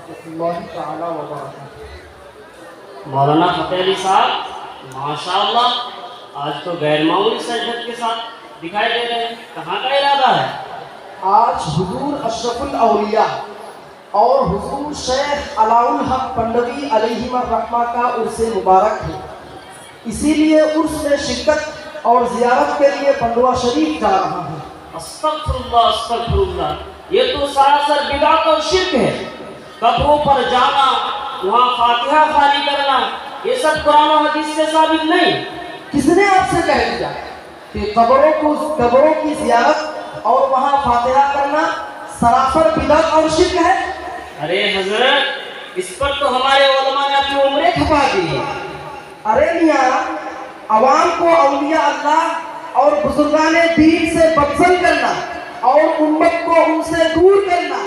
اللہ تعالی وبرکاتہ۔ مولانا فتح علی صاحب ماشاء اللہ آج تو غیر معمولی سجدت کے ساتھ دکھائی دے رہے ہیں، کہاں کا ارادہ ہے؟ آج حضور اشرف الاولیاء اور حضور شیخ علاء الحق پنڈوی علیہ الرحمہ کا عرس مبارک ہے، اسی لیے عرس میں شرکت اور زیارت کے لیے پنڈوا شریف جا رہا ہوں۔ استغفر اللہ، یہ تو سراسر بدعت اور شرک ہے۔ قبروں پر جانا، وہاں فاتحہ خوانی کرنا، یہ سب قرآن و حدیث سے ثابت نہیں۔ کس نے آپ سے کہہ دیا کہ قبروں کی زیارت اور وہاں فاتحہ کرنا سراسر بدعت اور شرک ہے؟ ارے حضرت، اس پر تو ہمارے علماء نے اپنی عمریں کھپا دی ہیں۔ ارے میاں، عوام کو اولیاء اللہ اور بزرگان دین سے بدزن کرنا اور امت کو ان سے دور کرنا،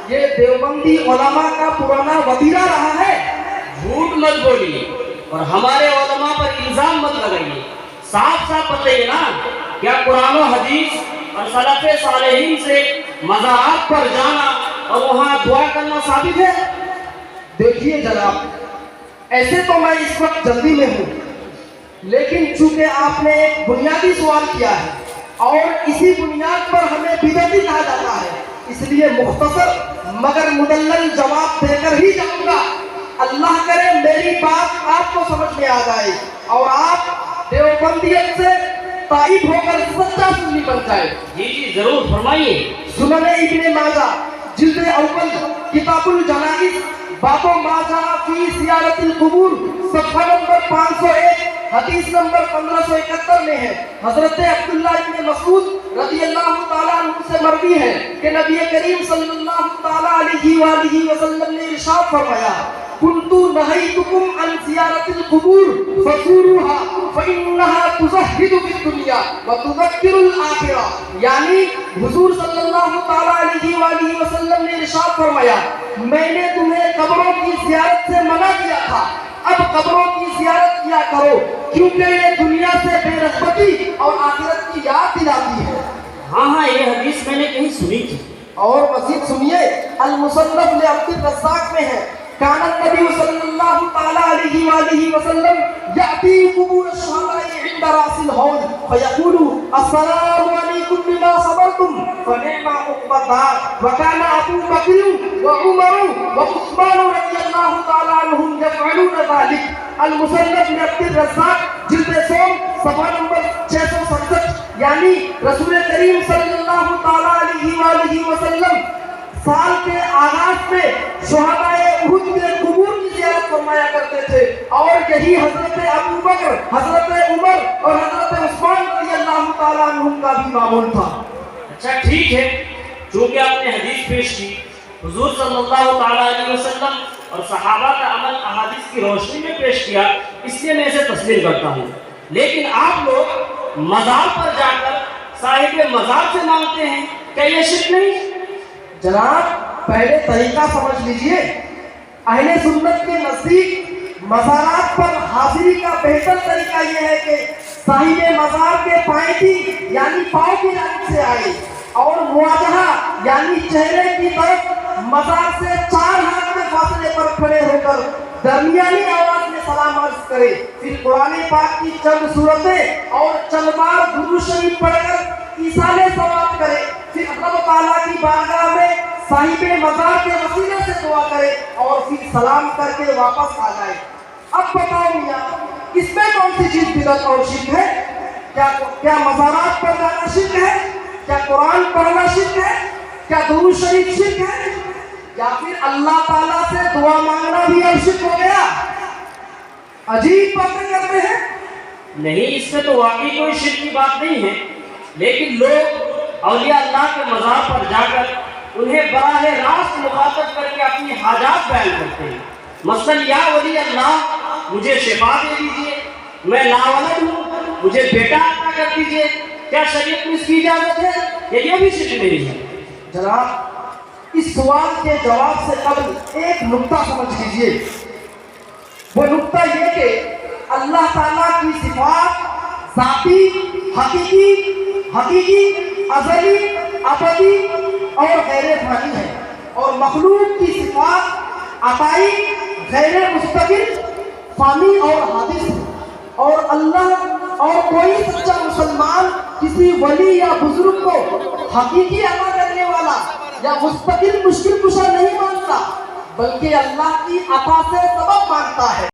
یہ دیوبندی علماء کا پرانا وتیرہ رہا ہے۔ جھوٹ مت بولیے اور ہمارے علماء پر الزام مت لگائیے، صاف صاف بتائیے نا، کیا قرآن و حدیث اور سلف صالحین سے مزارات پر جانا اور وہاں دعا کرنا ثابت ہے؟ دیکھیے جناب، ایسے تو میں اس وقت جلدی میں ہوں، لیکن چونکہ آپ نے ایک بنیادی سوال کیا ہے اور اسی بنیاد پر ہمیں بدعتی کہا جاتا ہے، اس لیے مختصر مگر مدلل جواب دے کر ہی جاؤں گا۔ اللہ کرے میری بات آپ کو سمجھ میں آ جائے اور آپ دیوبندیت سے تائب ہو کر سچا سنی بن جائے۔ جی ضرور فرمائیے۔ سنن ابن ماجہ جلد اول کتاب الجنائز باب ما جاء فی زیارت القبور صفحہ نمبر 501 حدیث نمبر 1571 میں ہے، حضرت عبداللہ ابن مسعود رضی اللہ تعالیٰ عنہ سے مروی ہے کہ نبی کریم صلی اللہ تعالیٰ علیہ وآلہ وسلم نے ارشاد فرمایا، كنت نهيتكم عن زيارة القبور فزوروها فإنها تزهد في الدنيا وتذكر الآخرة۔ یعنی حضور صلی اللہ تعالیٰ علیہ وآلہ وسلم نے ارشاد فرمایا، میں نے تمہیں قبروں کی زیارت سے منع کیا تھا، اب قبروں کی زیارت کیا کرو کیونکہ یہ دنیا سے بے رغبتی اور آخرت کی یاد دلاتی ہے۔ ہاں یہ حدیث میں نے کہیں سنی تھی۔ اور مزید سنیے، المصنف لعبد الرزاق میں ہے، كان النبي صلى الله تعالى عليه وآله وسلم يأتي قبور الشهداء عند رأس الحوض فيقول السلام عليكم بما صبرتم فنعم عقبى الدار وكان أبو بكر وعمر وعثمان رضي الله تعالى عنهم يفعلون ذلك۔ المصنف لعبد الرزاق جلد سوم صفحہ نمبر 667، یعنی رسول کریم صلی اللہ تعالیٰ علیہ وآلہ وسلم سال کے آغاز میں شہدائے احد کے قبور کی زیارت فرمایا کرتے تھے، اور یہی حضرت ابو بکر، حضرت عمر اور حضرت عثمان رضی اللہ تعالیٰ عنہم کا بھی معمول تھا۔ اچھا ٹھیک ہے، چونکہ آپ نے حدیث پیش کی، حضور صلی اللہ تعالیٰ علیہ وسلم اور صحابہ کا عمل احادیث کی روشنی میں پیش کیا، اس لیے میں اسے تسلیم کرتا ہوں، لیکن آپ لوگ مزار پر جا کر صاحب مزار سے مانگتے ہیں، کیا یہ شرک نہیں؟ جناب پہلے طریقہ سمجھ لیجئے، اہل سنت کے نزدیک مزارات پر حاضری کا بہتر طریقہ یہ ہے کہ صاحب مزار کے پائیں یعنی پاؤں کی جانب سے آئے اور مواجہہ یعنی چہرے کی طرف مزار سے 4 ہاتھ کے فاصلے پر کھڑے ہو کر درمیانی آواز میں سلام عرض کرے، پھر قرآن پاک کی چند سورتیں اور چند بار درود شریف پڑھ کر ایصال ثواب کرے، پھر اللہ تعالیٰ کی بارگاہ میں صاحب مزار کے وسیلے سے دعا کرے اور پھر سلام کر کے واپس آ جائے۔ اب بتاؤ میاں، اس میں کون سی چیز بدعت اور شرک ہے؟ کیا مزارات پر جانا شرک ہے؟ کیا قرآن پڑھنا شرک ہے؟ کیا درود شریف شرک ہے؟ یا پھر اللہ تعالیٰ سے دعا مانگنا بھی اب شرک ہو گیا؟ عجیب باتیں کرتے ہیں۔ نہیں، اس میں تو واقعی کوئی شرک کی بات نہیں ہے، لیکن لوگ اولیاء اللہ کے مزار پر جا کر انہیں براہ راست مخاطب کر کے اپنی حاجات بیان کرتے ہیں، مثلا یا ولی اللہ مجھے شفا دے دیجئے، میں لاولد ہوں مجھے بیٹا عطا کر دیجئے، کیا شریعت میں اس کی اجازت ہے؟ یہ بھی شرک نہیں ہے۔ جناب اس سوال کے جواب سے قبل ایک نکتہ سمجھ لیجئے، وہ نکتہ یہ کہ اللہ تعالیٰ کی صفات ذاتی، حقیقی، ازلی، ابدی اور غیر فانی ہے، اور مخلوق کی صفات عطائی غیر مستقل، فانی اور حادث، اور اللہ اور کوئی سچا مسلمان کسی ولی یا بزرگ کو حقیقی عطا کرنے والا یا مستقل مشکل کشا نہیں مانتا، بلکہ اللہ کی عطا سے سبب مانتا ہے۔